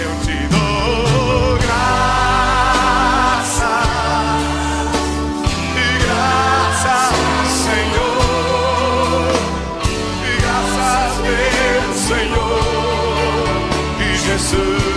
eu te dou graça, e graças, Senhor, e graças, meu Senhor, e Jesus.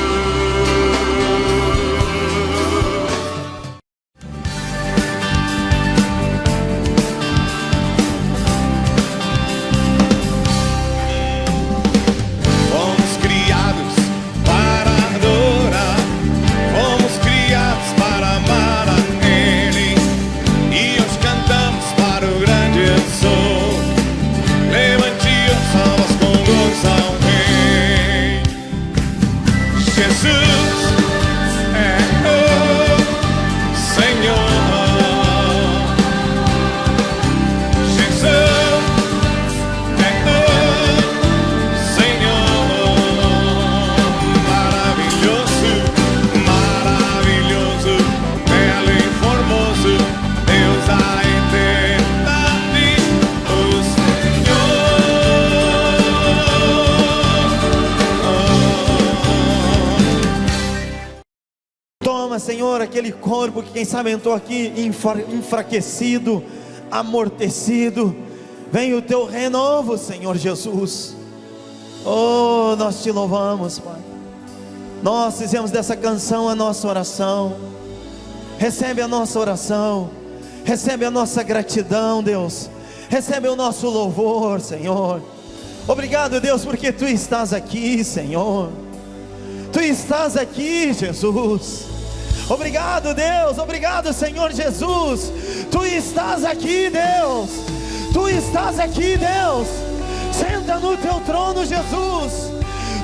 Senhor, aquele corpo que quem sabe entrou aqui enfraquecido, amortecido, vem o teu renovo, Senhor Jesus. Oh, nós te louvamos, Pai. Nós fizemos dessa canção a nossa oração. Recebe a nossa oração, recebe a nossa gratidão, Deus. Recebe o nosso louvor, Senhor. Obrigado, Deus, porque Tu estás aqui, Senhor. Tu estás aqui, Jesus. Obrigado, Deus, obrigado, Senhor Jesus. Tu estás aqui, Deus. Tu estás aqui, Deus. Senta no teu trono, Jesus.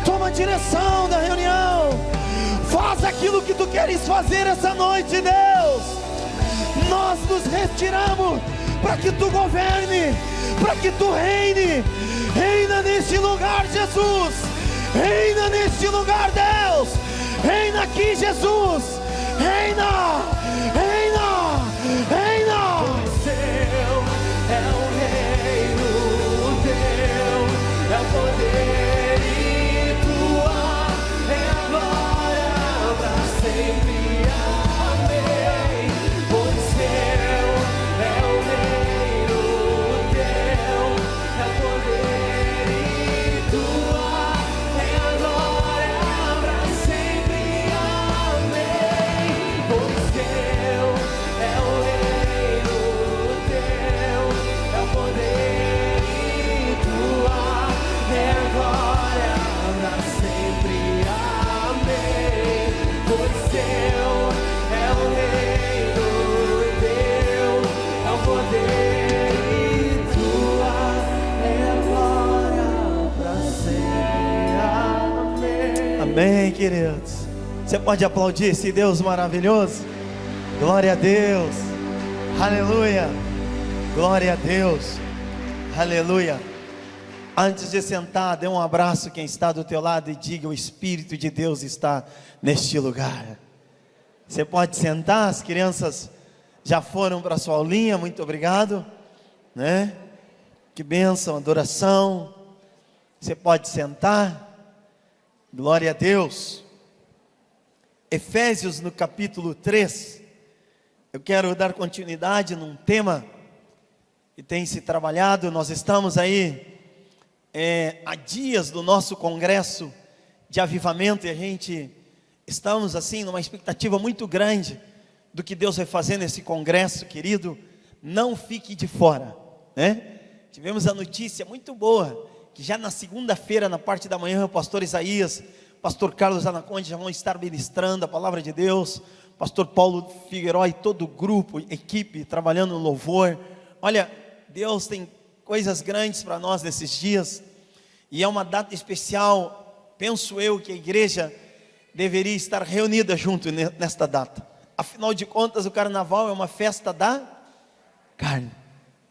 Toma a direção da reunião. Faz aquilo que tu queres fazer essa noite, Deus. Nós nos retiramos para que tu governe, para que tu reine. Reina neste lugar, Jesus. Reina neste lugar, Deus. Reina aqui, Jesus. Reina, reina, reina. O teu é o reino, o teu é o poder e tua é a glória para sempre. Amém. Pois teu é o reino, o teu é o poder e tua é a glória para sempre. Amém. Pois teu é o reino, teu é o poder e tua é a glória para sempre. Amém. Pois teu é o reino, teu é o poder e tua é a glória para sempre. Amém. Amém, queridos. Você pode aplaudir esse Deus maravilhoso? Glória a Deus. Aleluia. Glória a Deus. Aleluia. Antes de sentar, dê um abraço quem está do teu lado e diga: o Espírito de Deus está neste lugar. Você pode sentar, as crianças já foram para a sua aulinha, muito obrigado, né? Que bênção, adoração. Você pode sentar. Glória a Deus. Efésios no capítulo 3, eu quero dar continuidade num tema que tem se trabalhado. Nós estamos aí há dias do nosso congresso de avivamento e a gente estamos assim numa expectativa muito grande do que Deus vai fazer nesse congresso, querido. Não fique de fora, né? Tivemos a notícia muito boa, que já na segunda-feira, na parte da manhã, o pastor Isaías, pastor Carlos Anaconde já vão estar ministrando a palavra de Deus, pastor Paulo Figueiró e todo o grupo, equipe, trabalhando no louvor. Olha, Deus tem coisas grandes para nós nesses dias, e é uma data especial. Penso eu que a igreja deveria estar reunida junto nesta data. Afinal de contas, o carnaval é uma festa da carne,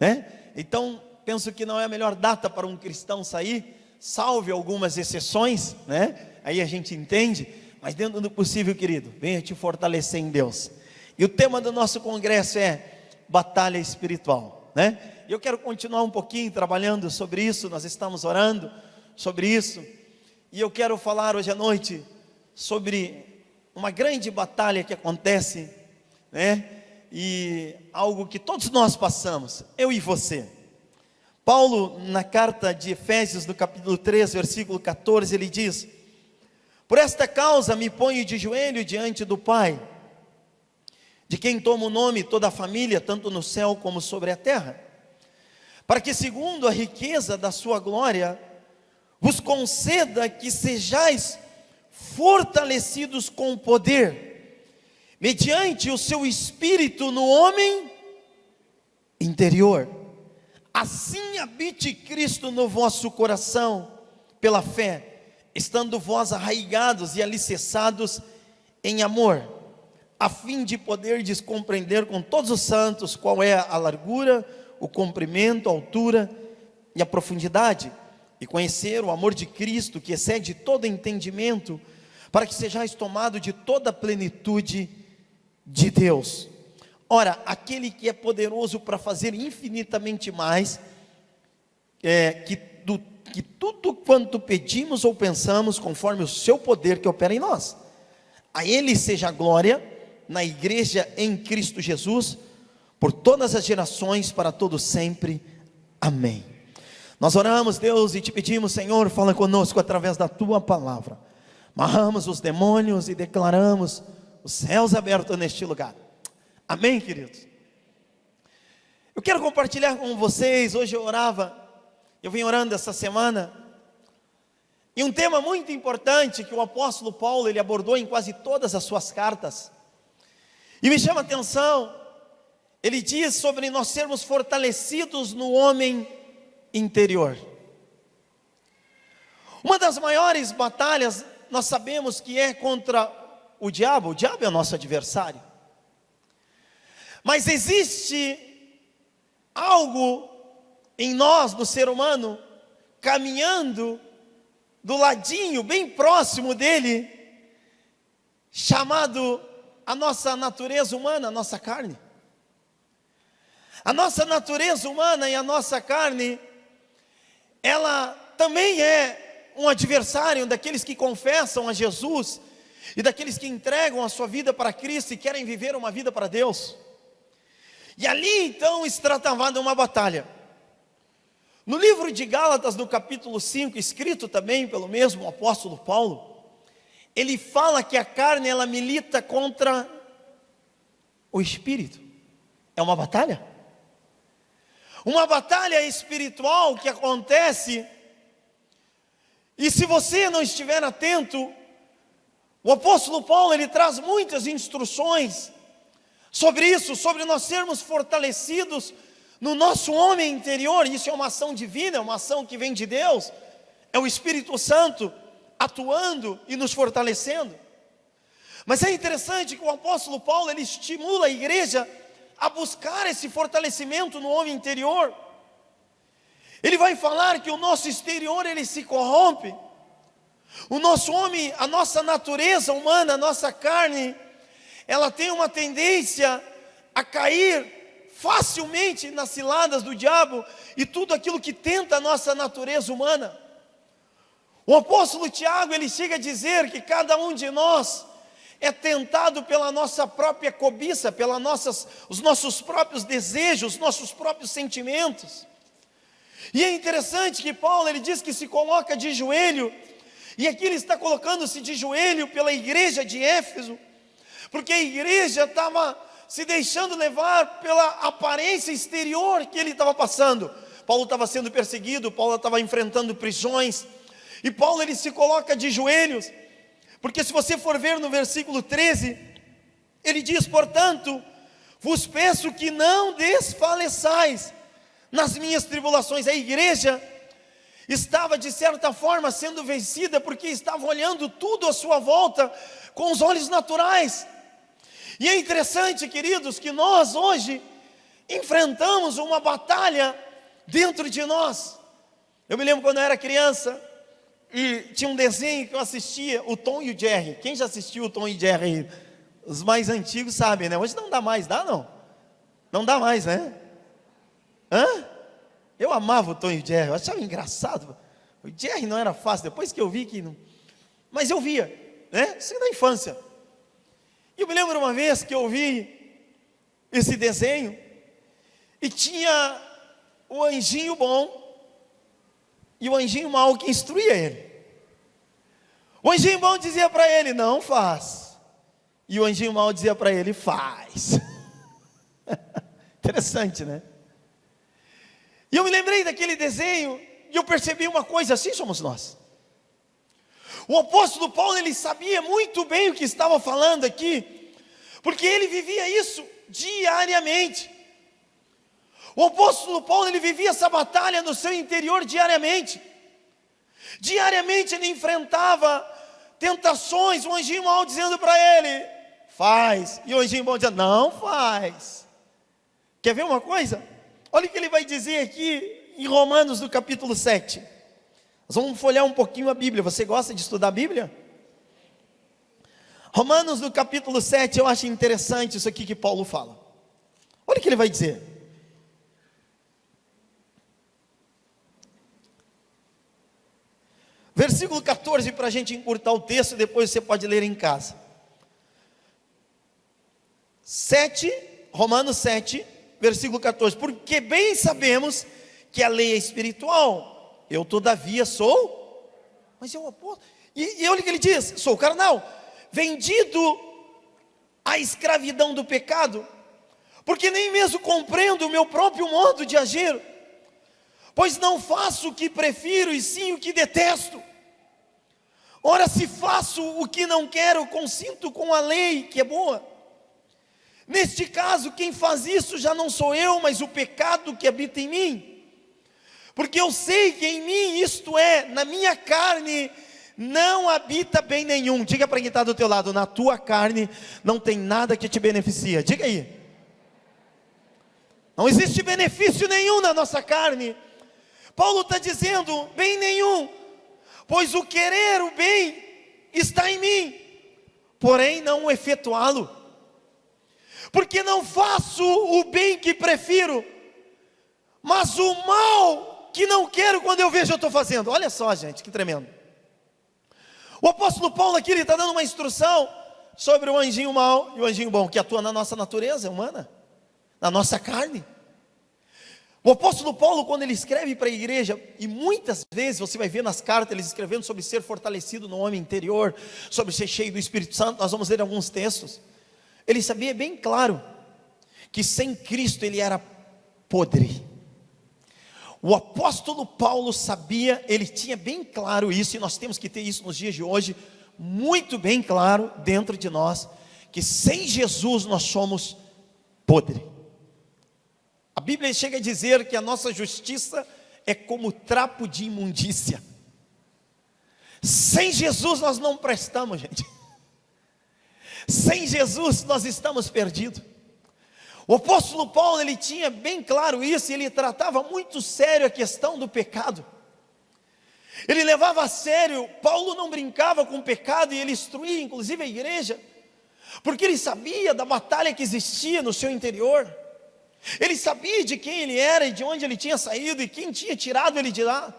né? Então, penso que não é a melhor data para um cristão sair, salve algumas exceções, né? Aí a gente entende, mas dentro do possível, querido, venha te fortalecer em Deus. E o tema do nosso congresso é batalha espiritual, né? E eu quero continuar um pouquinho trabalhando sobre isso. Nós estamos orando sobre isso, e eu quero falar hoje à noite sobre uma grande batalha que acontece, né? E algo que todos nós passamos, eu e você. Paulo, na carta de Efésios, no capítulo 3, versículo 14, ele diz: por esta causa me ponho de joelho diante do Pai, de quem toma o nome toda a família, tanto no céu como sobre a terra, para que segundo a riqueza da sua glória, vos conceda que sejais fortalecidos com poder, mediante o seu Espírito no homem interior. Assim habite Cristo no vosso coração, pela fé, estando vós arraigados e alicerçados em amor, a fim de poderdes compreender com todos os santos qual é a largura, o comprimento, a altura e a profundidade, e conhecer o amor de Cristo, que excede todo entendimento, para que sejais tomados de toda a plenitude de Deus. Ora, aquele que é poderoso para fazer infinitamente mais, que tudo quanto pedimos ou pensamos, conforme o seu poder que opera em nós. A Ele seja a glória, na igreja em Cristo Jesus, por todas as gerações, para todos sempre. Amém. Nós oramos, Deus, e te pedimos, Senhor, fala conosco através da tua palavra. Amarramos os demônios e declaramos os céus abertos neste lugar. Amém, queridos? Eu quero compartilhar com vocês. Hoje eu vim orando essa semana, e um tema muito importante que o apóstolo Paulo, ele abordou em quase todas as suas cartas, e me chama a atenção. Ele diz sobre nós sermos fortalecidos no homem interior. Uma das maiores batalhas, nós sabemos que é contra o diabo é o nosso adversário. Mas existe algo em nós, no ser humano, caminhando do ladinho, bem próximo dele, chamado a nossa natureza humana, a nossa carne. A nossa natureza humana e a nossa carne, ela também é um adversário daqueles que confessam a Jesus e daqueles que entregam a sua vida para Cristo e querem viver uma vida para Deus. E ali então está travada uma batalha. No livro de Gálatas, no capítulo 5, escrito também pelo mesmo apóstolo Paulo, ele fala que a carne, ela milita contra o espírito. É uma batalha. Uma batalha espiritual que acontece, e se você não estiver atento, o apóstolo Paulo, ele traz muitas instruções sobre isso, sobre nós sermos fortalecidos no nosso homem interior. Isso é uma ação divina, é uma ação que vem de Deus, é o Espírito Santo atuando e nos fortalecendo. Mas é interessante que o apóstolo Paulo, ele estimula a igreja a buscar esse fortalecimento no homem interior. Ele vai falar que o nosso exterior, ele se corrompe. O nosso homem, a nossa natureza humana, a nossa carne, ela tem uma tendência a cair facilmente nas ciladas do diabo e tudo aquilo que tenta a nossa natureza humana. O apóstolo Tiago, ele chega a dizer que cada um de nós é tentado pela nossa própria cobiça, os nossos próprios desejos, os nossos próprios sentimentos. E é interessante que Paulo, ele diz que se coloca de joelho, e aqui ele está colocando-se de joelho pela igreja de Éfeso, porque a igreja estava se deixando levar pela aparência exterior que ele estava passando. Paulo estava sendo perseguido, Paulo estava enfrentando prisões, e Paulo, ele se coloca de joelhos, porque se você for ver no versículo 13, ele diz: portanto, vos peço que não desfaleçais nas minhas tribulações. A igreja estava de certa forma sendo vencida, porque estava olhando tudo à sua volta com os olhos naturais. E é interessante, queridos, que nós hoje enfrentamos uma batalha dentro de nós. Eu me lembro quando eu era criança, e tinha um desenho que eu assistia, o Tom e o Jerry. Quem já assistiu o Tom e Jerry? Os mais antigos sabem, né? Hoje não dá mais, dá não? Não dá mais, né? Eu amava o Tom e o Jerry, eu achava engraçado. O Jerry não era fácil, depois que eu vi que não... Mas eu via. né? Isso é da infância. E eu me lembro uma vez que eu vi esse desenho e tinha o anjinho bom e o anjinho mau que instruía ele. O anjinho bom dizia para ele, não faz. E o anjinho mau dizia para ele, faz. Interessante, né? E eu me lembrei daquele desenho e eu percebi uma coisa, assim somos nós. O apóstolo Paulo, ele sabia muito bem o que estava falando aqui, porque ele vivia isso diariamente. O apóstolo Paulo, ele vivia essa batalha no seu interior diariamente. Diariamente ele enfrentava tentações, o anjinho mau dizendo para ele, faz. E o anjinho bom dizendo, não faz. Quer ver uma coisa? Olha o que ele vai dizer aqui em Romanos, no capítulo 7. Nós vamos folhear um pouquinho a Bíblia. Você gosta de estudar a Bíblia? Romanos, no capítulo 7, eu acho interessante isso aqui que Paulo fala. Olha o que ele vai dizer. Versículo 14, para a gente encurtar o texto, depois você pode ler em casa. 7, Romanos 7, versículo 14. Porque bem sabemos que a lei é espiritual, eu todavia sou, mas eu apóstolo. E olha o que ele diz, sou carnal, vendido à escravidão do pecado, porque nem mesmo compreendo o meu próprio modo de agir, pois não faço o que prefiro, e sim o que detesto. Ora, se faço o que não quero, consinto com a lei que é boa. Neste caso, quem faz isso já não sou eu, mas o pecado que habita em mim. Porque eu sei que em mim, isto é, na minha carne, não habita bem nenhum. Diga para quem está do teu lado, na tua carne não tem nada que te beneficia. Diga aí. Não existe benefício nenhum na nossa carne. Paulo está dizendo, bem nenhum. Pois o querer o bem está em mim, porém não o efetuá-lo. Porque não faço o bem que prefiro, mas o mal que não quero, quando eu vejo eu estou fazendo. Olha só, gente, que tremendo. O apóstolo Paulo aqui, ele está dando uma instrução sobre o anjinho mau e o anjinho bom, que atua na nossa natureza humana, na nossa carne. O apóstolo Paulo, quando ele escreve para a igreja, e muitas vezes você vai ver nas cartas, ele escrevendo sobre ser fortalecido no homem interior, sobre ser cheio do Espírito Santo, nós vamos ler alguns textos. Ele sabia bem claro, que sem Cristo ele era podre. O apóstolo Paulo sabia, ele tinha bem claro isso, e nós temos que ter isso nos dias de hoje, muito bem claro dentro de nós, que sem Jesus nós somos podre. A Bíblia chega a dizer que a nossa justiça é como trapo de imundícia. Sem Jesus nós não prestamos, gente. Sem Jesus nós estamos perdidos. O apóstolo Paulo, ele tinha bem claro isso, e ele tratava muito sério a questão do pecado. Ele levava a sério, Paulo não brincava com o pecado, e ele instruía inclusive a igreja, porque ele sabia da batalha que existia no seu interior. Ele sabia de quem ele era e de onde ele tinha saído e quem tinha tirado ele de lá.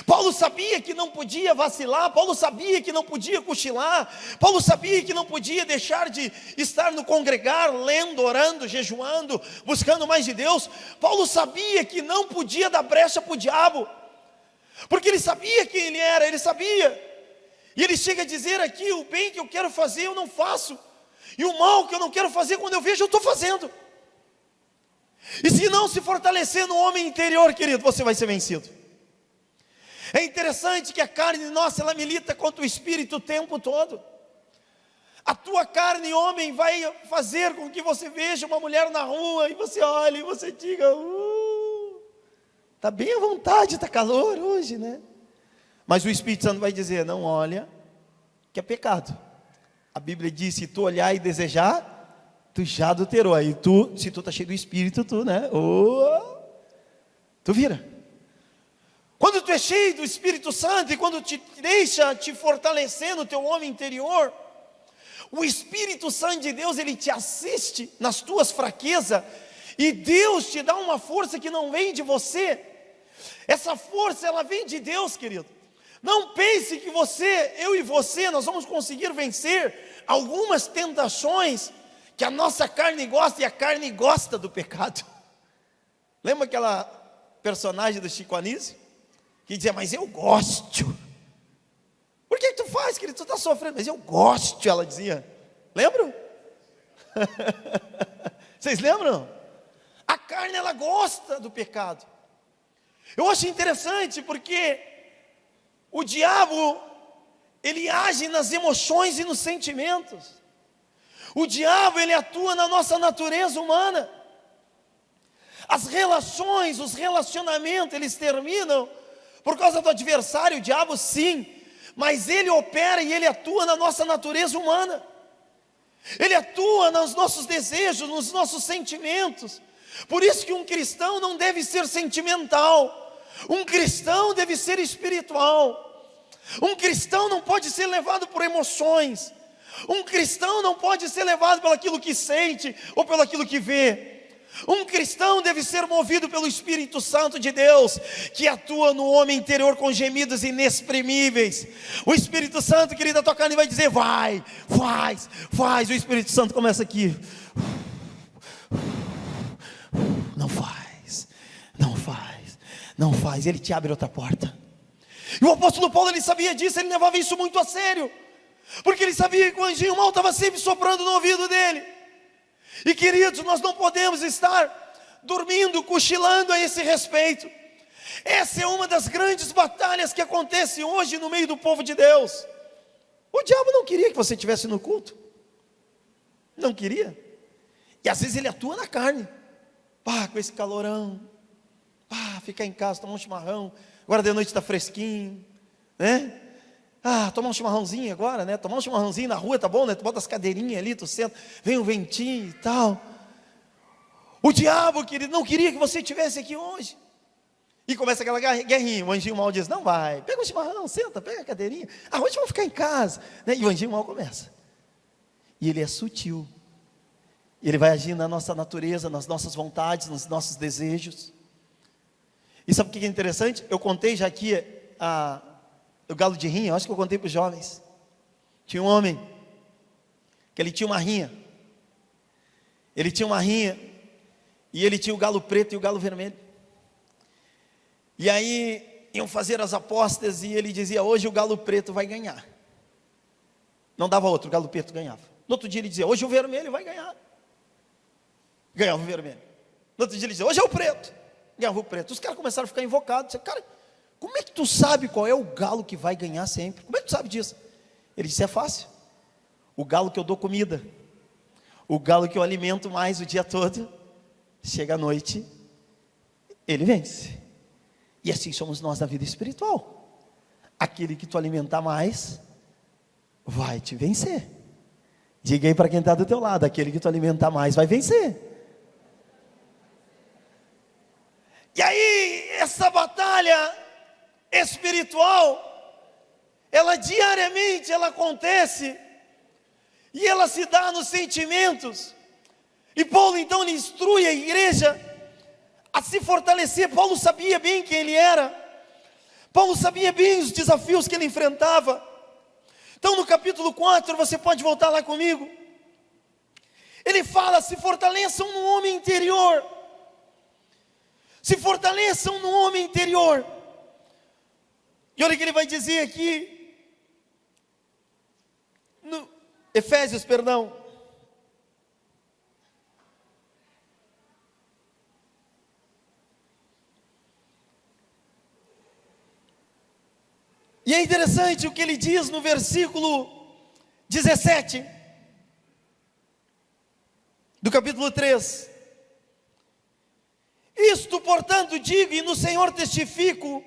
Paulo sabia que não podia vacilar, Paulo sabia que não podia cochilar, Paulo sabia que não podia deixar de estar no congregar, lendo, orando, jejuando, buscando mais de Deus. Paulo sabia que não podia dar brecha para o diabo, porque ele sabia quem ele era, ele sabia. E ele chega a dizer aqui, o bem que eu quero fazer eu não faço, e o mal que eu não quero fazer, quando eu vejo eu estou fazendo. E se não se fortalecer no homem interior, querido, você vai ser vencido. É interessante que a carne nossa, ela milita contra o espírito o tempo todo. A tua carne, homem, vai fazer com que você veja uma mulher na rua, e você olhe e você diga, está bem à vontade, está calor hoje, né? Mas o Espírito Santo vai dizer, não olha, que é pecado. A Bíblia diz, se tu olhar e desejar, tu já adulterou. Aí tu, se tu está cheio do Espírito, tu, né? Tu vira. Quando tu é cheio do Espírito Santo, e quando te deixa te fortalecer no teu homem interior, o Espírito Santo de Deus, ele te assiste nas tuas fraquezas, e Deus te dá uma força que não vem de você. Essa força, ela vem de Deus, querido. Não pense que eu e você, nós vamos conseguir vencer algumas tentações que a nossa carne gosta, e a carne gosta do pecado. Lembra aquela personagem do Chico Anísio? Que dizia, mas eu gosto. Por que tu faz, querido? Tu está sofrendo, mas eu gosto, ela dizia. Lembram? Vocês lembram? A carne, ela gosta do pecado. Eu acho interessante porque o diabo, ele age nas emoções e nos sentimentos. O diabo, ele atua na nossa natureza humana. As relações, os relacionamentos, eles terminam por causa do adversário, o diabo sim, mas ele opera e ele atua na nossa natureza humana. Ele atua nos nossos desejos, nos nossos sentimentos. Por isso que um cristão não deve ser sentimental. Um cristão deve ser espiritual. Um cristão não pode ser levado por emoções. Um cristão não pode ser levado pelo aquilo que sente ou pelo aquilo que vê. Um cristão deve ser movido pelo Espírito Santo de Deus, que atua no homem interior com gemidos inexprimíveis. O Espírito Santo, querida, a tua carne vai dizer, vai, faz. O Espírito Santo começa aqui. Não faz, ele te abre outra porta. E o apóstolo Paulo, ele sabia disso, ele levava isso muito a sério, porque ele sabia que o anjinho mau estava sempre soprando no ouvido dele. E queridos, nós não podemos estar dormindo, cochilando a esse respeito. Essa é uma das grandes batalhas que acontece hoje no meio do povo de Deus. O diabo não queria que você estivesse no culto, não queria. E às vezes ele atua na carne, com esse calorão, ficar em casa, tomar um chimarrão, agora de noite está fresquinho, né? Tomar um chimarrãozinho agora, né? Tomar um chimarrãozinho na rua, tá bom, né? Tu bota as cadeirinhas ali, tu senta, vem um ventinho e tal. O diabo, querido, não queria que você estivesse aqui hoje. E começa aquela guerrinha, o anjinho mau diz, não vai, pega o chimarrão, senta, pega a cadeirinha, hoje vamos ficar em casa, né? E o anjinho mau começa. E ele é sutil. Ele vai agir na nossa natureza, nas nossas vontades, nos nossos desejos. E sabe o que é interessante? Eu contei já aqui o galo de rinha, acho que eu contei para os jovens. Tinha um homem que ele tinha uma rinha. Ele tinha uma rinha e ele tinha o galo preto e o galo vermelho. E aí iam fazer as apostas e ele dizia, hoje o galo preto vai ganhar. Não dava outro, o galo preto ganhava. No outro dia ele dizia, hoje o vermelho vai ganhar. Ganhava o vermelho. No outro dia ele dizia, hoje é o preto. Ganhava o preto. Os caras começaram a ficar invocados. Disseram, cara, como é que tu sabe qual é o galo que vai ganhar sempre? Como é que tu sabe disso? Ele disse, é fácil. O galo que eu dou comida, o galo que eu alimento mais o dia todo, chega à noite, ele vence. E assim somos nós na vida espiritual. Aquele que tu alimentar mais, vai te vencer. Diga aí para quem está do teu lado, aquele que tu alimentar mais vai vencer. E aí, essa batalha espiritual, ela diariamente, ela acontece, e ela se dá nos sentimentos. E Paulo então lhe instrui a igreja a se fortalecer. Paulo sabia bem quem ele era, Paulo sabia bem os desafios que ele enfrentava. Então no capítulo 4, você pode voltar lá comigo, ele fala, se fortaleçam no homem interior, se fortaleçam no homem interior. E olha o que ele vai dizer aqui, no Efésios, perdão. E é interessante o que ele diz no versículo 17, do capítulo 3. Isto, portanto, digo e no Senhor testifico,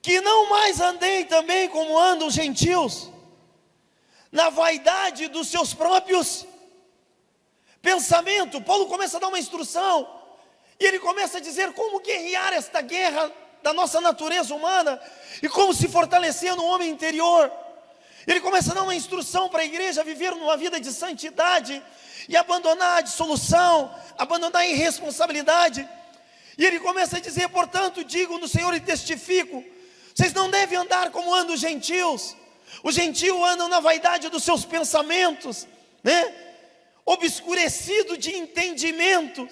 que não mais andei também como andam os gentios, na vaidade dos seus próprios pensamentos. Paulo começa a dar uma instrução, e ele começa a dizer como guerrear esta guerra da nossa natureza humana, e como se fortalecer no homem interior. Ele começa a dar uma instrução para a igreja viver numa vida de santidade, e abandonar a dissolução, abandonar a irresponsabilidade. E ele começa a dizer, portanto, digo no Senhor e testifico, Vocês não devem andar como andam os gentios. Os gentios andam na vaidade dos seus pensamentos, né? Obscurecido de entendimento,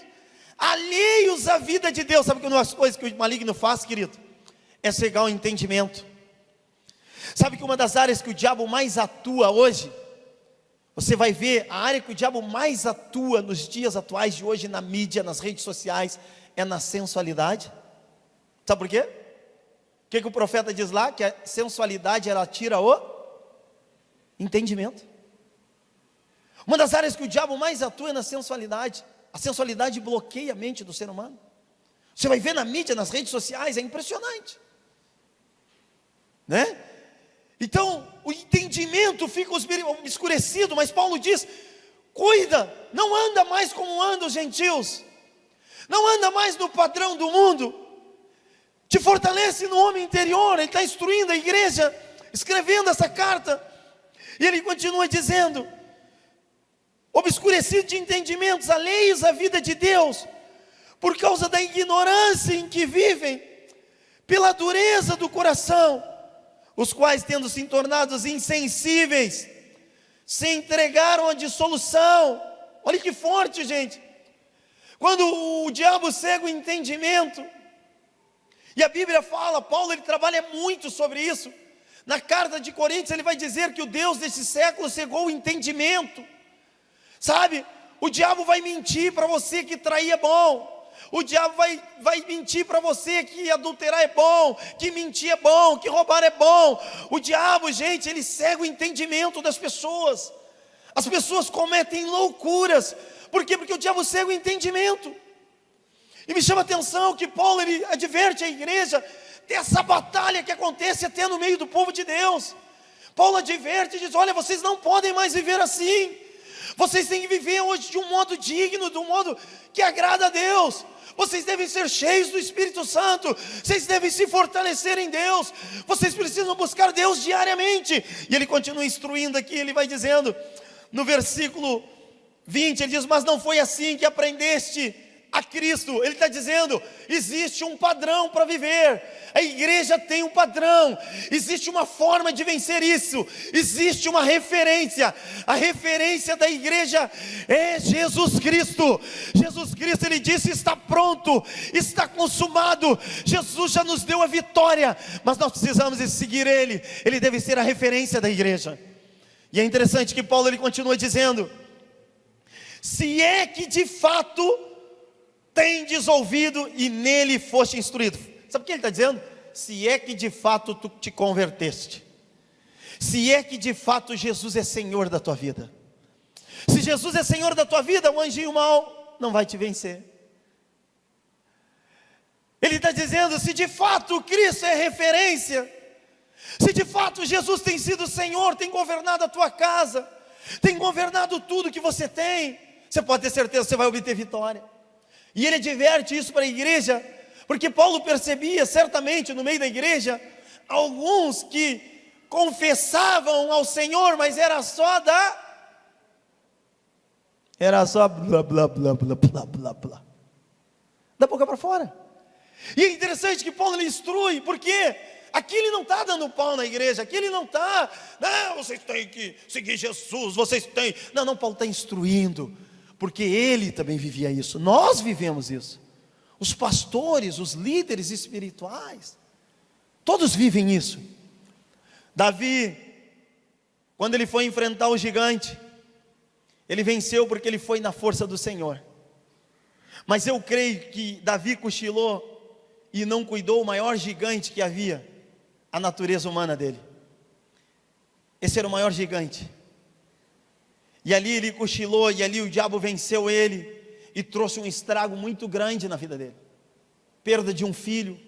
alheios à vida de Deus. Sabe que uma das coisas que o maligno faz, querido? É cegar o entendimento. Sabe que uma das áreas que o diabo mais atua hoje, você vai ver, a área que o diabo mais atua nos dias atuais de hoje, na mídia, nas redes sociais, é na sensualidade. Sabe por quê? O que o profeta diz lá? Que a sensualidade, ela tira o entendimento. Uma das áreas que o diabo mais atua é na sensualidade. A sensualidade bloqueia a mente do ser humano. Você vai ver na mídia, nas redes sociais, é impressionante, né? Então, o entendimento fica obscurecido, mas Paulo diz, cuida, não anda mais como andam os gentios, não anda mais no padrão do mundo, te fortalece no homem interior. Ele está instruindo a igreja, escrevendo essa carta, e ele continua dizendo, obscurecido de entendimentos, alheios à vida de Deus, por causa da ignorância em que vivem, pela dureza do coração, os quais, tendo se tornado insensíveis, se entregaram à dissolução. Olha que forte, gente. Quando o diabo cega o entendimento, e a Bíblia fala, Paulo ele trabalha muito sobre isso. Na carta de Coríntios ele vai dizer que o Deus desse século cegou o entendimento. Sabe, o diabo vai mentir para você que trair é bom. O diabo vai mentir para você que adulterar é bom, que mentir é bom, que roubar é bom. O diabo, gente, ele cega o entendimento das pessoas. As pessoas cometem loucuras. Por quê? Porque o diabo cega o entendimento. E me chama a atenção que Paulo, ele adverte a igreja dessa batalha que acontece até no meio do povo de Deus. Paulo adverte e diz, olha, vocês não podem mais viver assim. Vocês têm que viver hoje de um modo digno, de um modo que agrada a Deus. Vocês devem ser cheios do Espírito Santo. Vocês devem se fortalecer em Deus. Vocês precisam buscar Deus diariamente. E ele continua instruindo aqui, ele vai dizendo, no versículo 20, ele diz, mas não foi assim que aprendeste a Cristo. Ele está dizendo, existe um padrão para viver. A igreja tem um padrão, existe uma forma de vencer isso, existe uma referência. A referência da igreja é Jesus Cristo. Jesus Cristo, ele disse, está pronto, está consumado. Jesus já nos deu a vitória, mas nós precisamos de seguir ele. Ele deve ser a referência da igreja. E é interessante que Paulo ele continua dizendo, se é que de fato tendes ouvido e nele foste instruído. Sabe o que ele está dizendo? Se é que de fato tu te converteste, se é que de fato Jesus é Senhor da tua vida. Se Jesus é Senhor da tua vida, o anjinho mau não vai te vencer. Ele está dizendo, se de fato Cristo é referência, se de fato Jesus tem sido Senhor, tem governado a tua casa, tem governado tudo que você tem, você pode ter certeza que você vai obter vitória. E ele adverte isso para a igreja, porque Paulo percebia certamente no meio da igreja, alguns que confessavam ao Senhor, mas era só blá blá blá blá blá blá blá, da boca para fora. E é interessante que Paulo ele instrui, porque aqui ele não está dando pau na igreja, aqui ele não está, não, vocês têm que seguir Jesus, vocês têm, não, Paulo está instruindo, porque ele também vivia isso, nós vivemos isso, os pastores, os líderes espirituais, todos vivem isso. Davi, quando ele foi enfrentar o gigante, ele venceu porque ele foi na força do Senhor. Mas eu creio que Davi cochilou e não cuidou o maior gigante que havia, a natureza humana dele. Esse era o maior gigante. E ali ele cochilou, e ali o diabo venceu ele, e trouxe um estrago muito grande na vida dele. Perda de um filho,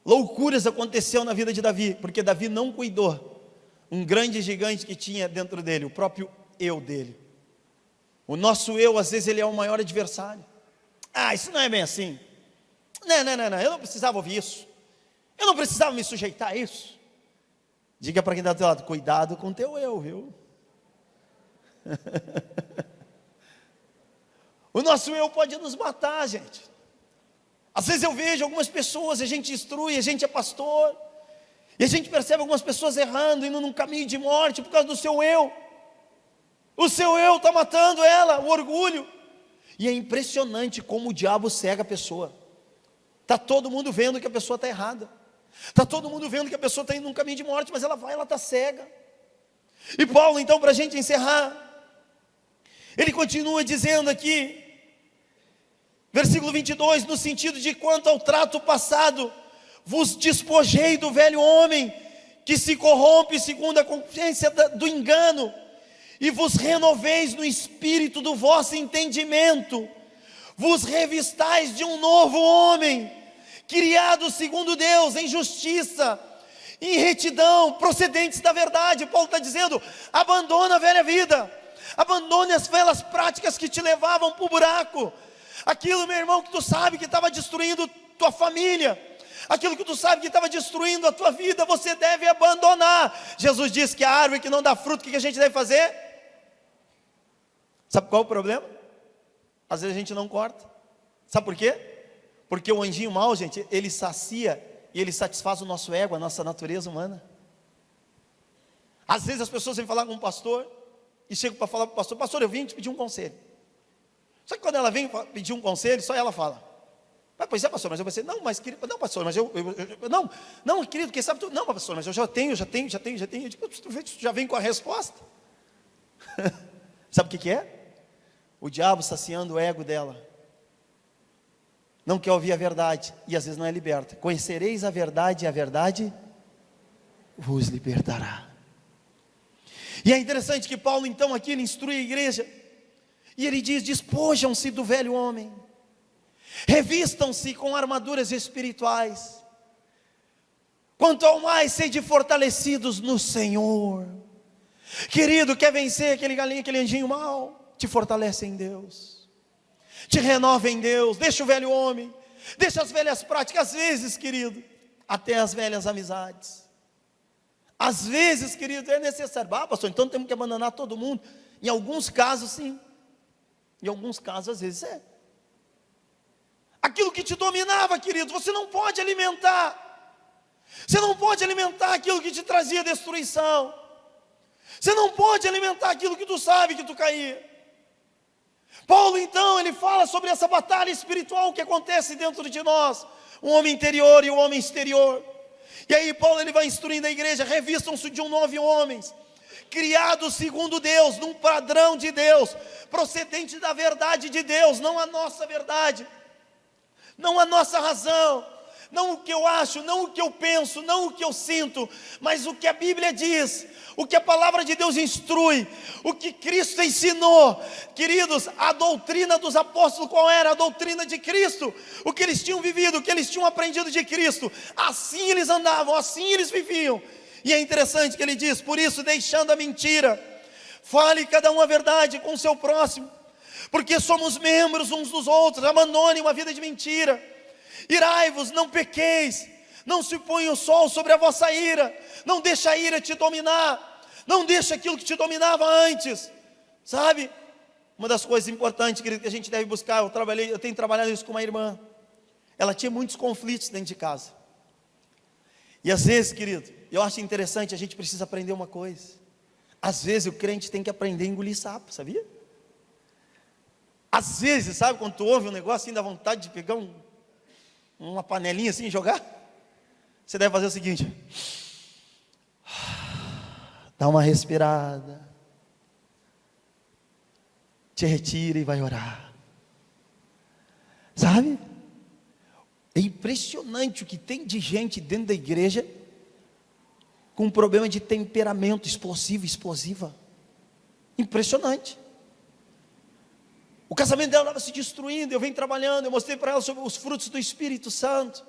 loucuras aconteceu na vida de Davi, porque Davi não cuidou um grande gigante que tinha dentro dele, o próprio eu dele. O nosso eu, às vezes, ele é o maior adversário. Isso não é bem assim. Não, eu não precisava ouvir isso. Eu não precisava me sujeitar a isso. Diga para quem está do teu lado, cuidado com o teu eu, viu? O nosso eu pode nos matar, gente. Às vezes eu vejo algumas pessoas, a gente instrui, a gente é pastor, E a gente percebe algumas pessoas errando, indo num caminho de morte por causa do seu eu. O seu eu está matando ela, o orgulho. E é impressionante como o diabo cega a pessoa. Está todo mundo vendo que a pessoa está errada. Está todo mundo vendo que a pessoa está indo num caminho de morte, mas ela está cega. E Paulo, então, para a gente encerrar, ele continua dizendo aqui, versículo 22, no sentido de quanto ao trato passado, vos despojei do velho homem, que se corrompe segundo a consciência do engano, e vos renoveis no espírito do vosso entendimento, vos revistais de um novo homem, criado segundo Deus, em justiça, em retidão, procedentes da verdade. Paulo está dizendo, abandona a velha vida, abandone as velhas práticas que te levavam para o buraco, aquilo, meu irmão, que tu sabe que estava destruindo tua família, aquilo que tu sabe que estava destruindo a tua vida, você deve abandonar. Jesus disse que a árvore que não dá fruto, o que a gente deve fazer? Sabe qual é o problema? Às vezes a gente não corta. Sabe por quê? Porque o anjinho mau, gente, ele sacia e ele satisfaz o nosso ego, a nossa natureza humana. Às vezes as pessoas vêm falar com um pastor e chegam para falar para o pastor, pastor, eu vim te pedir um conselho. Só que quando ela vem pedir um conselho, só ela fala, pois é, pastor, mas eu pensei, não, mas querido, não, pastor, mas não, querido, quem sabe tu, não, pastor, mas eu já tenho, eu digo, tu já vem com a resposta. Sabe o que é? O diabo saciando o ego dela, não quer ouvir a verdade, e às vezes não é liberta. Conhecereis a verdade, e a verdade vos libertará. E é interessante que Paulo então aqui ele instrui a igreja, e ele diz, despojam-se do velho homem, revistam-se com armaduras espirituais, quanto ao mais sede fortalecidos no Senhor. Querido, quer vencer aquele galinho, aquele anjinho mau? Te fortalece em Deus, te renova em Deus, deixa o velho homem, deixa as velhas práticas, às vezes, querido, até as velhas amizades. Às vezes, querido, é necessário, pastor, então temos que abandonar todo mundo. Em alguns casos sim, em alguns casos às vezes é. Aquilo que te dominava, querido, você não pode alimentar. Você não pode alimentar aquilo que te trazia destruição. Você não pode alimentar aquilo que tu sabe que tu caía. Paulo então, ele fala sobre essa batalha espiritual que acontece dentro de nós, o homem interior e o homem exterior. E aí Paulo ele vai instruindo a igreja, revistam-se de um novo homem, criado segundo Deus, num padrão de Deus, procedente da verdade de Deus, não a nossa verdade, não a nossa razão, não o que eu acho, não o que eu penso, não o que eu sinto, mas o que a Bíblia diz, o que a palavra de Deus instrui, o que Cristo ensinou. Queridos, a doutrina dos apóstolos qual era? A doutrina de Cristo, o que eles tinham vivido, o que eles tinham aprendido de Cristo, assim eles andavam, assim eles viviam. E é interessante que ele diz, por isso deixando a mentira, fale cada um a verdade com o seu próximo, porque somos membros uns dos outros, abandone uma vida de mentira. Irai-vos, não pequeis, não se ponha o sol sobre a vossa ira, não deixa a ira te dominar, não deixa aquilo que te dominava antes, sabe? Uma das coisas importantes, querido, que a gente deve buscar, eu tenho trabalhado isso com uma irmã, ela tinha muitos conflitos dentro de casa, e às vezes, querido, eu acho interessante, a gente precisa aprender uma coisa, às vezes o crente tem que aprender a engolir sapo, sabia? Às vezes, sabe, quando tu ouve um negócio assim, dá vontade de pegar uma panelinha assim e jogar, você deve fazer o seguinte, dá uma respirada, te retira e vai orar, sabe? É impressionante o que tem de gente dentro da igreja com um problema de temperamento explosiva, impressionante. O casamento dela estava se destruindo, eu venho trabalhando, eu mostrei para ela sobre os frutos do Espírito Santo,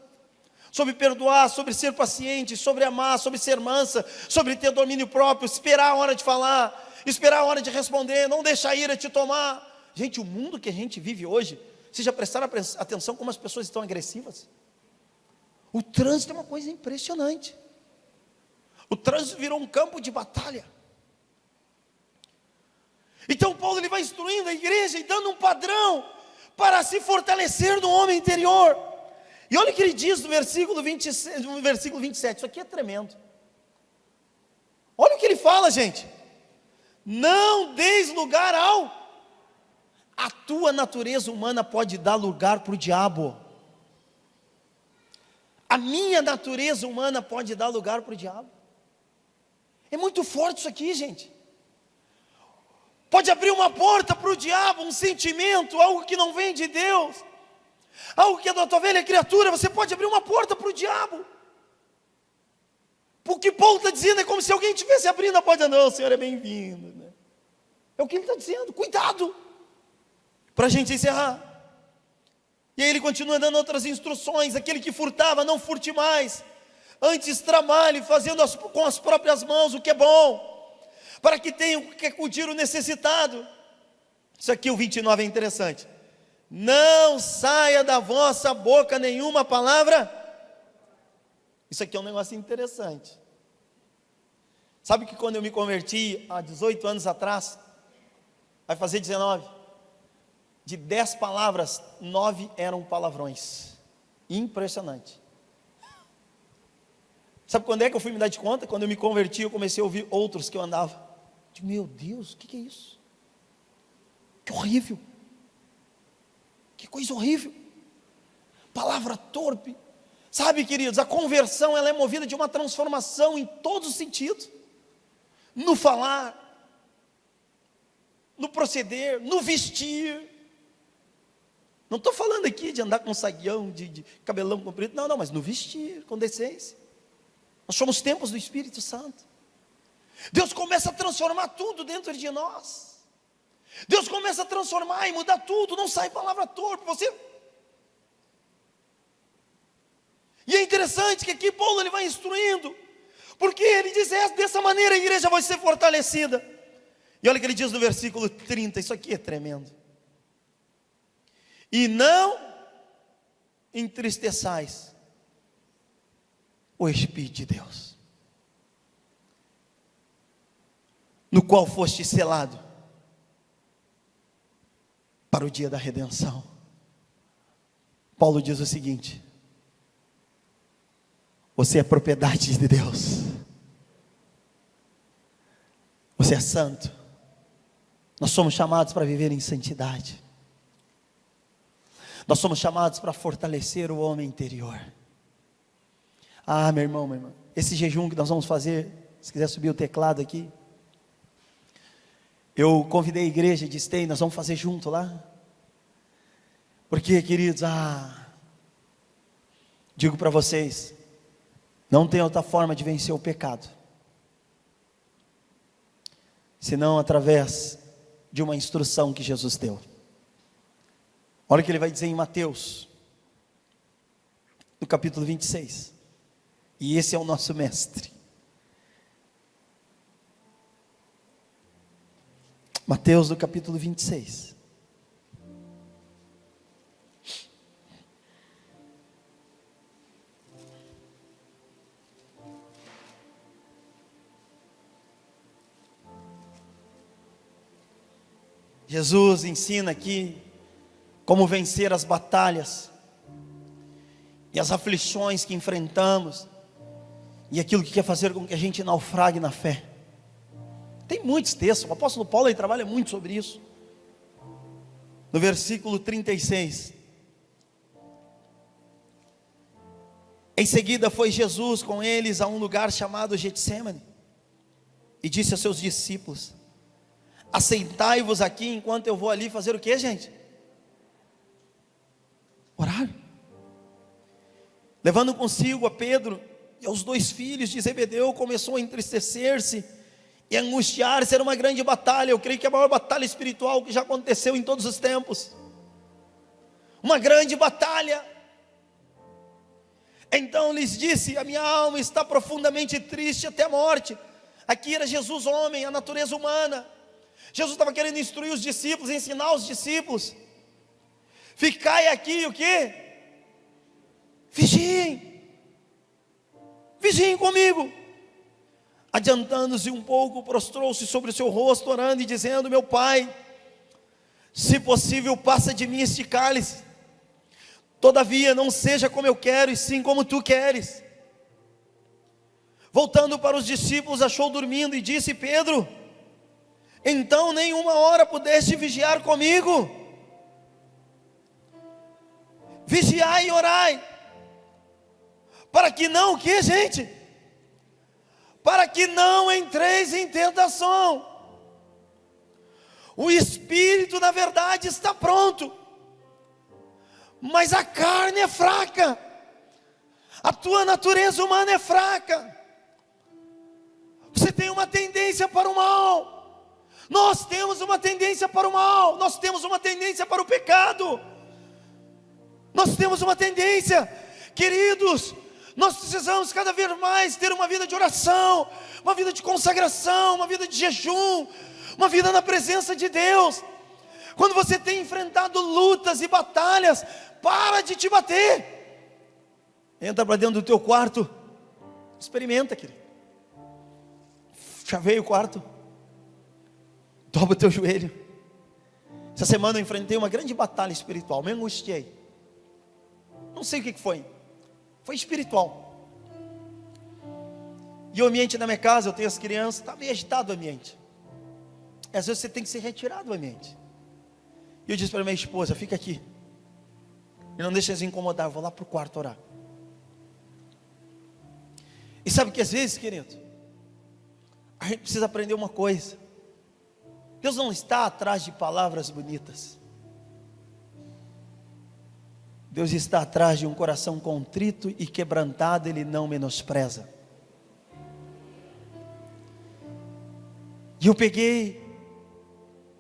sobre perdoar, sobre ser paciente, sobre amar, sobre ser mansa, sobre ter domínio próprio, esperar a hora de falar, esperar a hora de responder, não deixar a ira te tomar. Gente, o mundo que a gente vive hoje, vocês já prestaram atenção como as pessoas estão agressivas? O trânsito é uma coisa impressionante, o trânsito virou um campo de batalha. Então Paulo ele vai instruindo a igreja e dando um padrão para se fortalecer no homem interior. E olha o que ele diz no versículo 26, no versículo 27, isso aqui é tremendo. Olha o que ele fala, gente. Não deis lugar a tua natureza humana pode dar lugar para o diabo. A minha natureza humana pode dar lugar para o diabo. É muito forte isso aqui, gente. Pode abrir uma porta para o diabo, um sentimento, algo que não vem de Deus, algo que é da tua velha criatura. Você pode abrir uma porta para o diabo. O que Paulo está dizendo é como se alguém estivesse abrindo a porta. Não, o Senhor é bem-vindo, né? É o que ele está dizendo, cuidado. Para a gente encerrar. E aí ele continua dando outras instruções. Aquele que furtava, não furte mais. Antes trabalhe, fazendo com as próprias mãos o que é bom, para que tenha o que acudir o necessitado. Isso aqui, o 29 é interessante. Não saia da vossa boca nenhuma palavra. Isso aqui é um negócio interessante. Sabe que quando eu me converti, há 18 anos atrás, vai fazer 19, de 10 palavras, 9 eram palavrões. Impressionante. Sabe quando é que eu fui me dar de conta? Quando eu me converti, eu comecei a ouvir outros que eu andava. Digo, meu Deus, o que é isso? Que horrível. Que coisa horrível. Palavra torpe. Sabe, queridos, a conversão ela é movida de uma transformação em todos os sentidos. No falar, no proceder, no vestir. Não estou falando aqui de andar com saguião, de cabelão comprido. Não, mas no vestir, com decência. Nós somos templos do Espírito Santo. Deus começa a transformar tudo dentro de nós. Deus começa a transformar e mudar tudo. Não sai palavra torpe. E é interessante que aqui Paulo ele vai instruindo. Porque ele diz, dessa maneira a igreja vai ser fortalecida. E olha o que ele diz no versículo 30. Isso aqui é tremendo. E não entristeçais o Espírito de Deus, no qual foste selado para o dia da redenção. Paulo diz o seguinte: você é propriedade de Deus, você é santo, nós somos chamados para viver em santidade, nós somos chamados para fortalecer o homem interior. Ah, meu irmão, minha irmã, esse jejum que nós vamos fazer, se quiser subir o teclado aqui, eu convidei a igreja e disse, nós vamos fazer junto lá, porque, queridos, digo para vocês, não tem outra forma de vencer o pecado, senão através de uma instrução que Jesus deu. Olha o que ele vai dizer em Mateus, no capítulo 26, e esse é o nosso mestre. Mateus no capítulo 26. Jesus ensina aqui como vencer as batalhas e as aflições que enfrentamos e aquilo que quer fazer com que a gente naufrague na fé. Tem muitos textos, o apóstolo Paulo ele trabalha muito sobre isso. No versículo 36. Em seguida foi Jesus com eles a um lugar chamado Getsêmani e disse aos seus discípulos: assentai-vos aqui enquanto eu vou ali fazer o que, gente? Orar. Levando consigo a Pedro e aos 2 filhos de Zebedeu, começou a entristecer-se e angustiar-se. Era uma grande batalha, eu creio que é a maior batalha espiritual que já aconteceu em todos os tempos. Uma grande batalha. Então lhes disse: a minha alma está profundamente triste até a morte. Aqui era Jesus homem, a natureza humana. Jesus estava querendo instruir os discípulos, ensinar os discípulos. Ficai aqui o quê? Vigiem. Vigiem comigo. Adiantando-se um pouco, prostrou-se sobre o seu rosto, orando e dizendo: meu Pai, se possível, passa de mim este cálice. Todavia não seja como eu quero, e sim como tu queres. Voltando para os discípulos, achou dormindo e disse: Pedro, então nem uma hora pudeste vigiar comigo? Vigiai e orai, para que não, o que, gente? Para que não entreis em tentação. O espírito, na verdade, está pronto, mas a carne é fraca. A tua natureza humana é fraca. Você tem uma tendência para o mal. Nós temos uma tendência para o mal. Nós temos uma tendência para o pecado. Nós temos uma tendência, queridos. Nós precisamos cada vez mais ter uma vida de oração, uma vida de consagração, uma vida de jejum, uma vida na presença de Deus. Quando você tem enfrentado lutas e batalhas, para de te bater. Entra para dentro do teu quarto, experimenta, querido. Chaveia o quarto, dobra o teu joelho. Essa semana eu enfrentei uma grande batalha espiritual, me angustiei. Não sei o que foi. Foi espiritual. E o ambiente da minha casa, eu tenho as crianças, está meio agitado o ambiente. E às vezes você tem que ser retirado do ambiente. E eu disse para minha esposa: fica aqui, e não deixa eles incomodar, eu vou lá para o quarto orar. E sabe que às vezes, querido, a gente precisa aprender uma coisa: Deus não está atrás de palavras bonitas. Deus está atrás de um coração contrito e quebrantado, Ele não menospreza. E eu peguei,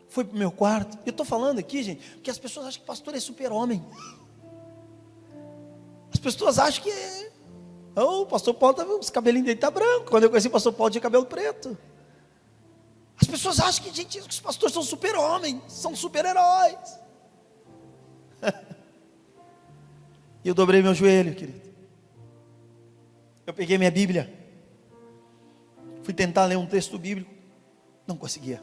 fui para o meu quarto. Eu estou falando aqui, gente, porque as pessoas acham que pastor é super-homem. As pessoas acham que o pastor Paulo está, os cabelinhos dele está branco. Quando eu conheci o pastor Paulo, tinha cabelo preto. As pessoas acham que, gente, os pastores são super-homens, são super-heróis. E eu dobrei meu joelho, querido. Eu peguei minha Bíblia, fui tentar ler um texto bíblico, não conseguia.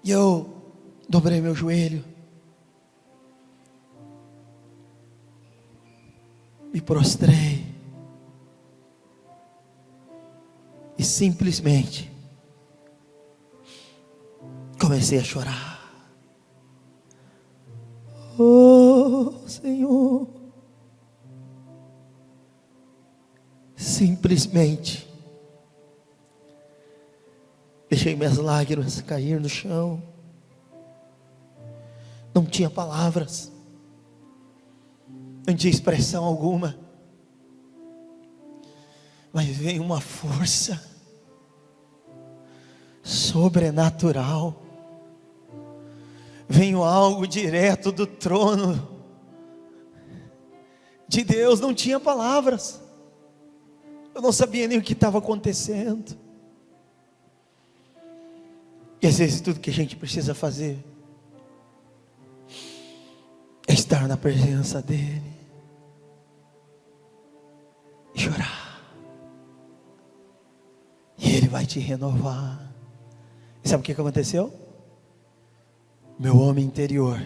E eu dobrei meu joelho, me prostrei e simplesmente comecei a chorar. Oh, Senhor, simplesmente deixei minhas lágrimas cair no chão. Não tinha palavras, não tinha expressão alguma, mas veio uma força sobrenatural. Veio algo direto do trono de Deus. Não tinha palavras, eu não sabia nem o que estava acontecendo. E às vezes tudo que a gente precisa fazer é estar na presença dEle e chorar, e Ele vai te renovar. E sabe o que aconteceu? Meu homem interior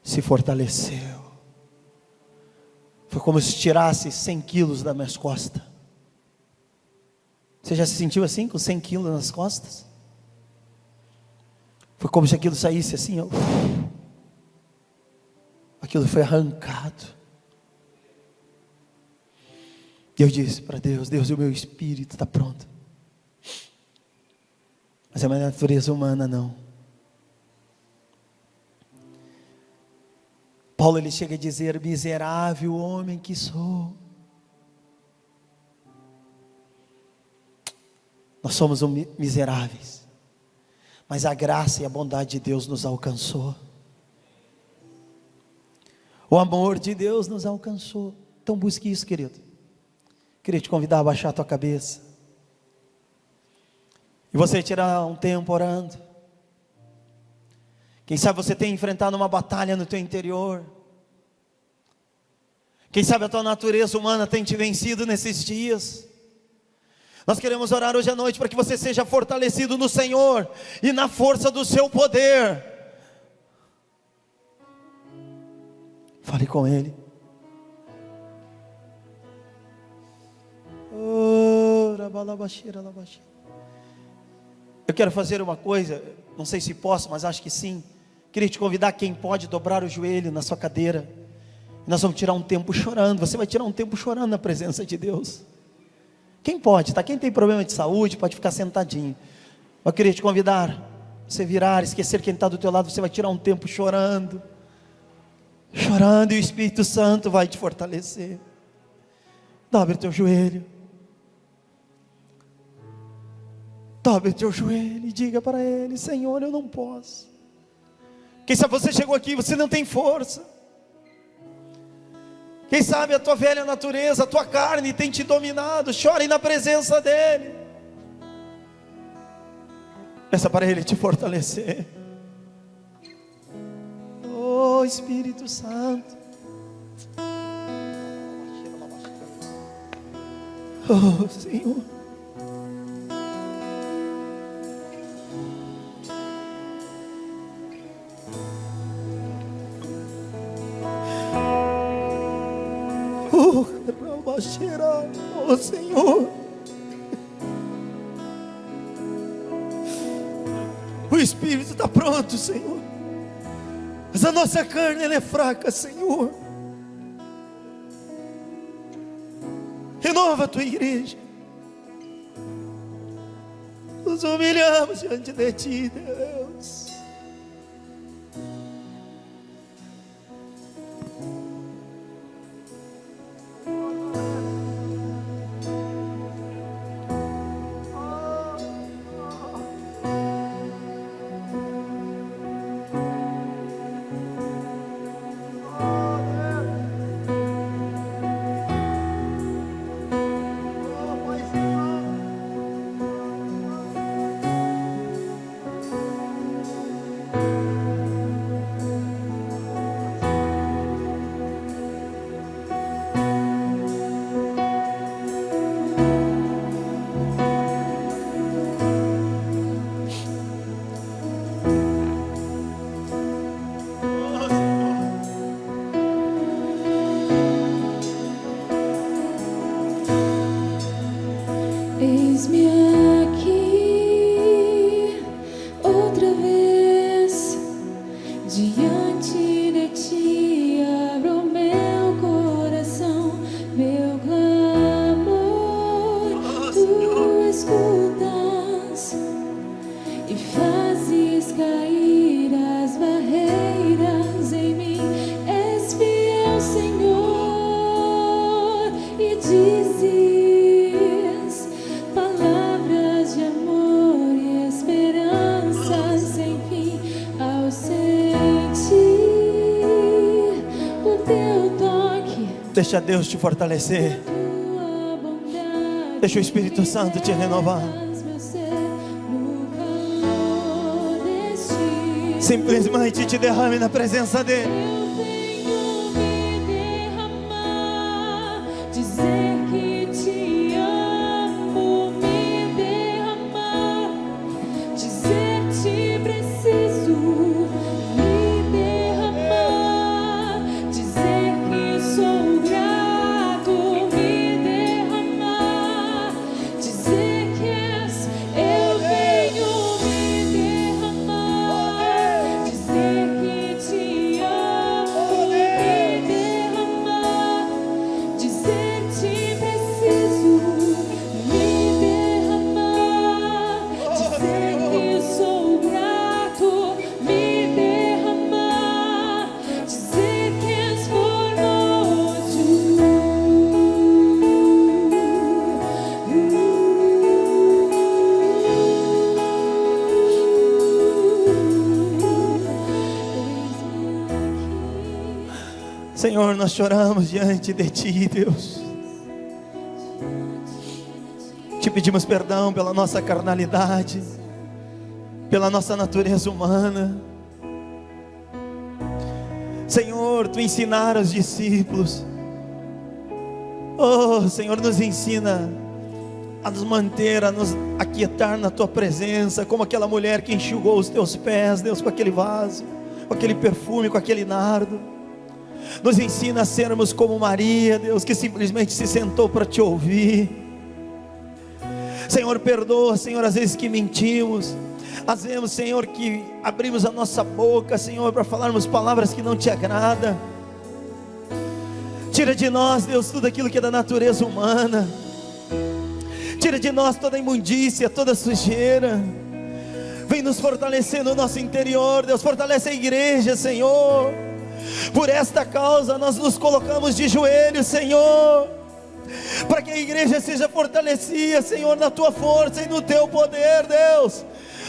se fortaleceu. Foi como se tirasse 100 quilos das minhas costas. Você já se sentiu assim, com 100 quilos nas costas? Foi como se aquilo saísse assim, ó. Aquilo foi arrancado. E eu disse para Deus: Deus, o meu espírito está pronto, mas a minha natureza humana não. Paulo, ele chega a dizer: miserável homem que sou. Nós somos miseráveis, mas a graça e a bondade de Deus nos alcançou. O amor de Deus nos alcançou. Então busque isso, querido. Queria te convidar a baixar a tua cabeça e você tirar um tempo orando. Quem sabe você tem enfrentado uma batalha no teu interior. Quem sabe a tua natureza humana tem te vencido nesses dias. Nós queremos orar hoje à noite para que você seja fortalecido no Senhor e na força do seu poder. Fale com Ele. Eu quero fazer uma coisa, não sei se posso, mas acho que sim. Queria te convidar, quem pode, dobrar o joelho na sua cadeira. Nós vamos tirar um tempo chorando. Você vai tirar um tempo chorando na presença de Deus. Quem pode, tá? Quem tem problema de saúde pode ficar sentadinho. Eu queria te convidar, você virar, esquecer quem está do teu lado. Você vai tirar um tempo chorando, chorando, e o Espírito Santo vai te fortalecer. Dobre o teu joelho. Dobre o teu joelho e diga para Ele: Senhor, eu não posso. Quem sabe você chegou aqui e você não tem força. Quem sabe a tua velha natureza, a tua carne tem te dominado. Chore na presença dEle. Peça para Ele te fortalecer. Oh Espírito Santo. Oh Senhor. Oh Senhor, o Espírito está pronto, Senhor, mas a nossa carne ela é fraca, Senhor. Renova a tua igreja. Nos humilhamos diante de ti, Deus. Eis-me aqui outra vez diante de ti, abro meu coração, meu clamor, tu escutas e fazes cair as barreiras em mim. És fiel, Senhor, e dizes palavras de amor e esperança sem fim ao sentir o teu toque. Deixa Deus te fortalecer. Tua bondade Deixa o Espírito Santo te renovar. faz meu ser no calor deste. Simplesmente te derrame na presença dEle. Eu venho me derramar, dizer que te amo, me derramar, dizer te preciso, me derramar, dizer que sou grato, me derramar, dizer que és, eu venho me derramar, dizer que te amo, me derramar, dizer te preciso, me derramar, dizer que sou grato, me derramar, dizer que és Senhor, nós choramos diante de ti, Deus. Te pedimos perdão pela nossa carnalidade, pela nossa natureza humana. Senhor, tu ensinaram os discípulos. Oh, Senhor, nos ensina a nos manter, a nos aquietar na tua presença, como aquela mulher que enxugou os teus pés, Deus, com aquele vaso, com aquele perfume, com aquele nardo. Nos ensina a sermos como Maria, Deus, que simplesmente se sentou para te ouvir. Senhor, perdoa, Senhor, às vezes que mentimos, às vezes, Senhor, que abrimos a nossa boca, Senhor, para falarmos palavras que não te agradam. Tira de nós, Deus, tudo aquilo que é da natureza humana. Tira de nós toda a imundícia, toda a sujeira. Vem nos fortalecer no nosso interior, Deus, fortalece a igreja, Senhor. Por esta causa nós nos colocamos de joelhos, Senhor, para que a igreja seja fortalecida, Senhor, na tua força e no teu poder, Deus.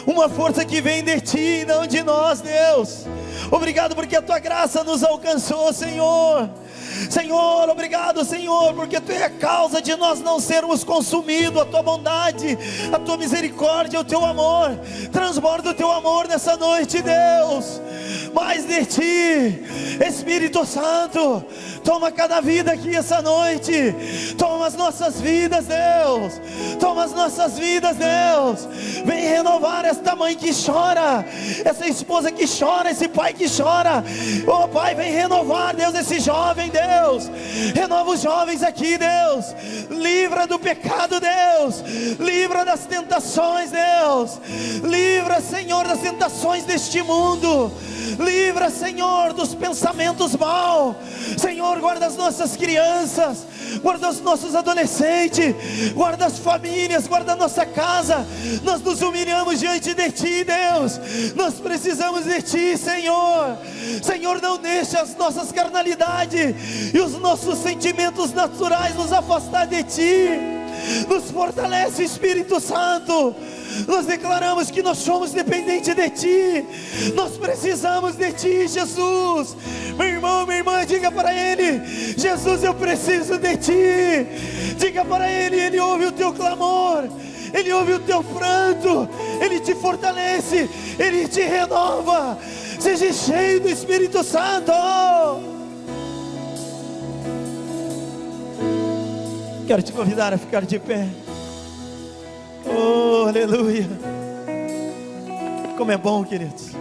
Uma força que vem de ti, não de nós, Deus. Obrigado porque a tua graça nos alcançou, Senhor. Senhor, obrigado, Senhor, porque tu é a causa de nós não sermos consumidos. A tua bondade, a tua misericórdia, o teu amor. Transborda o teu amor nessa noite, Deus. Mais de ti, Espírito Santo. Toma cada vida aqui essa noite. Toma as nossas vidas, Deus. Toma as nossas vidas, Deus. Vem renovar esta mãe que chora, essa esposa que chora, esse pai que chora. Oh Pai, vem renovar, Deus, esse jovem, Deus. Renova os jovens aqui, Deus. Livra do pecado, Deus. Livra das tentações, Deus. Livra, Senhor, das tentações deste mundo. Livra, Senhor, dos pensamentos maus. Senhor, guarda as nossas crianças, guarda os nossos adolescentes, guarda as famílias, guarda a nossa casa. Nós nos humilhamos diante de ti, Deus. Nós precisamos de ti, Senhor. Senhor, não deixa as nossas carnalidades e os nossos sentimentos naturais nos afastar de ti. Nos fortalece, Espírito Santo. Nós declaramos que nós somos dependentes de ti. Nós precisamos de ti, Jesus. Meu irmão, minha irmã, diga para ele: Jesus, eu preciso de ti. Diga para ele, ele ouve o teu clamor, ele ouve o teu pranto, ele te fortalece, ele te renova. Seja cheio do Espírito Santo. Quero te convidar a ficar de pé. Oh, aleluia. Como é bom, queridos.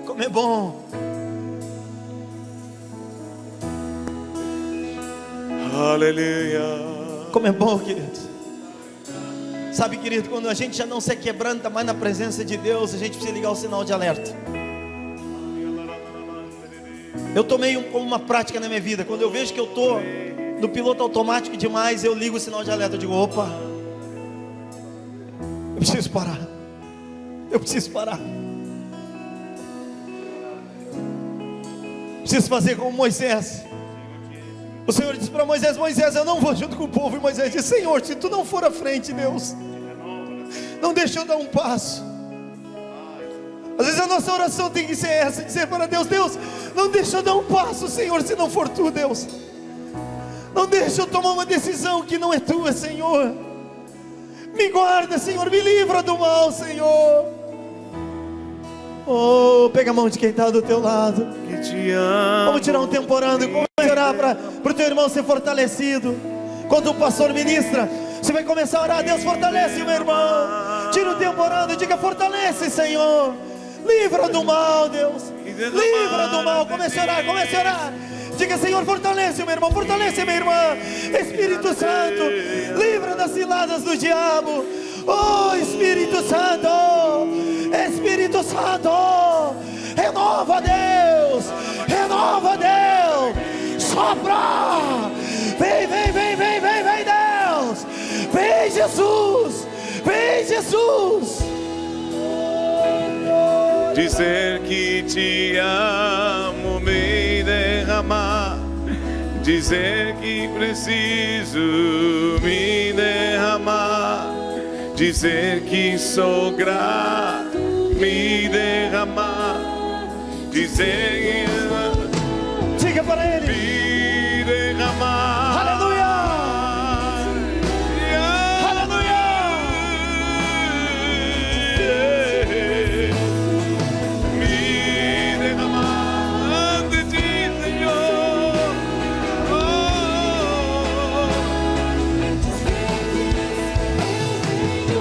Como é bom. Aleluia. Como é bom, queridos. Sabe, querido, quando a gente já não se quebranta mais na presença de Deus, a gente precisa ligar o sinal de alerta. Eu tomei como uma prática na minha vida. Quando eu vejo que eu estou no piloto automático demais, eu ligo o sinal de alerta. Eu digo: opa, eu preciso parar. Eu preciso parar. Preciso fazer como Moisés. O Senhor disse para Moisés: Moisés, eu não vou junto com o povo. E Moisés disse: Senhor, se tu não for à frente, Deus, não deixa eu dar um passo. Às vezes a nossa oração tem que ser essa: dizer para Deus: Deus, não deixa eu dar um passo, Senhor, se não for tu, Deus. Não deixa eu tomar uma decisão que não é tua, Senhor. Me guarda, Senhor, me livra do mal, Senhor. Oh, pega a mão de quem está do teu lado. Que te amo. Vamos tirar um tempo orando. Vamos orar para o teu irmão ser fortalecido. Quando o pastor ministra, você vai começar a orar: Deus, fortalece o meu irmão. Tira o tempo orando, diga: fortalece, Senhor. Livra do mal, Deus. Livra do mal. Comece a orar, comece a orar. Diga: Senhor, fortalece o meu irmão, fortalece a minha irmã. Espírito Santo, livra das ciladas do diabo. Oh, Espírito Santo, Espírito Santo, renova, Deus, renova, Deus, sopra, vem, vem, vem, vem, vem, vem, Deus, vem, Jesus, vem, Jesus. Dizer que te amo, me derramar. Dizer que preciso me derramar. Dizer que sou grato, me derramar. Dizer que diga para ele: me derramar. Aleluia, aleluia. Me derramar ante ti, Senhor.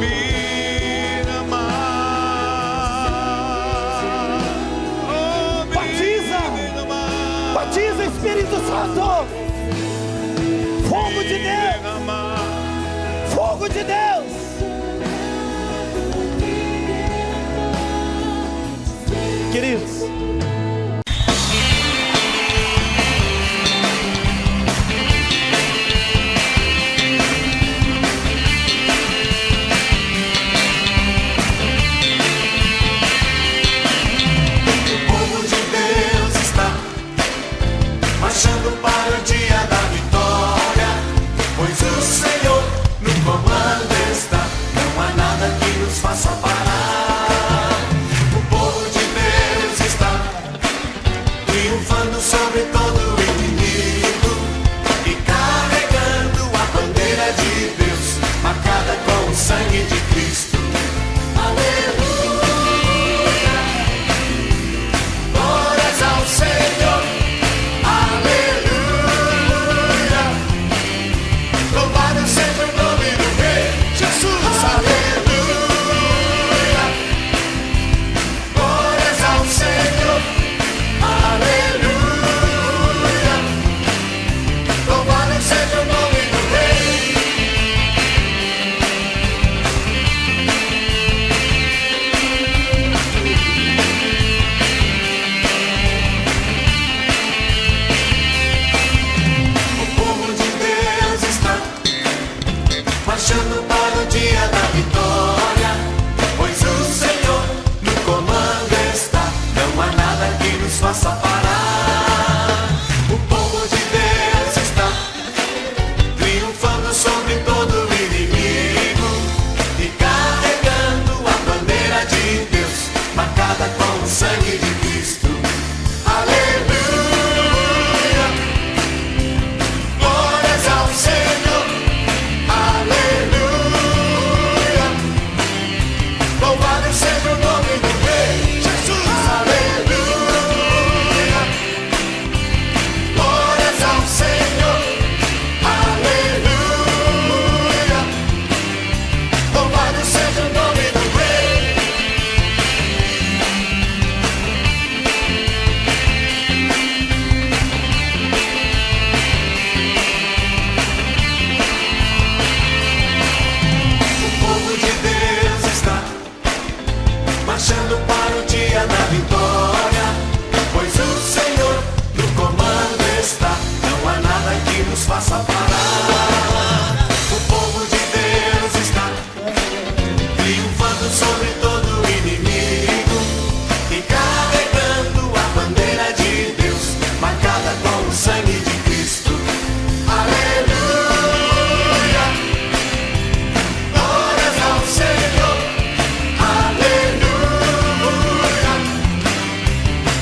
Me derramar. Batiza, Cristo. Aleluia, glórias ao Senhor. Aleluia, louvado seja o nome do Rei Jesus. Aleluia, glórias ao Senhor. Aleluia, louvado seja o nome do Rei. O povo de Deus está marchando para o dia da vitória, pois o Senhor no comando está. Não há nada que nos faça parar. O povo de Deus está triunfando sobre todo o inimigo e carregando a bandeira de Deus, marcada com o sangue de Cristo. Aleluia, glórias ao Senhor. Aleluia, louvado seja o nome do Rei Jesus. Aleluia, glórias ao Senhor. Aleluia, louvado seja o nome do Rei. O povo de Deus está marchando para o dia da vitória, pois o Senhor no comando está. Não há nada que nos faça parar. O povo de Deus está triunfando sobre todo o inimigo e carregando a bandeira de Deus, marcada com o sangue de Cristo. Aleluia, glórias ao Senhor. Aleluia,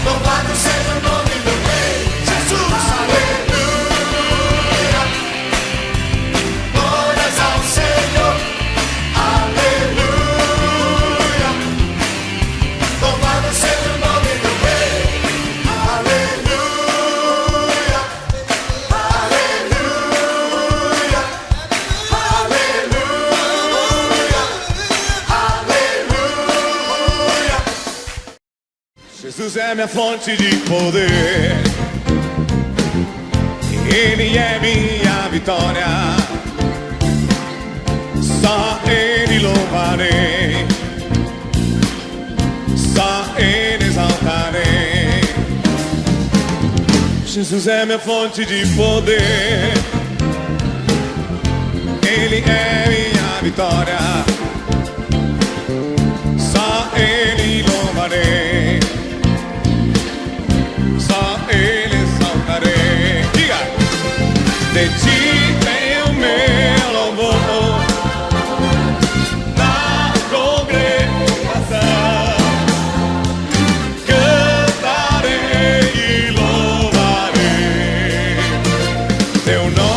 louvado seja o nome do Rei Jesus. Aleluia, glórias ao Senhor. Aleluia, louvado seja o nome do Rei. Aleluia, aleluia, aleluia, aleluia. Jesus é minha fonte de poder, Ele é minha vitória, só Ele louvarei, só Ele exaltarei. Jesus é minha fonte de poder, Ele é minha vitória, só Ele louvarei, só Ele exaltarei. Diga! De ti vem o meu louvor, na congregação cantarei e louvarei teu nome.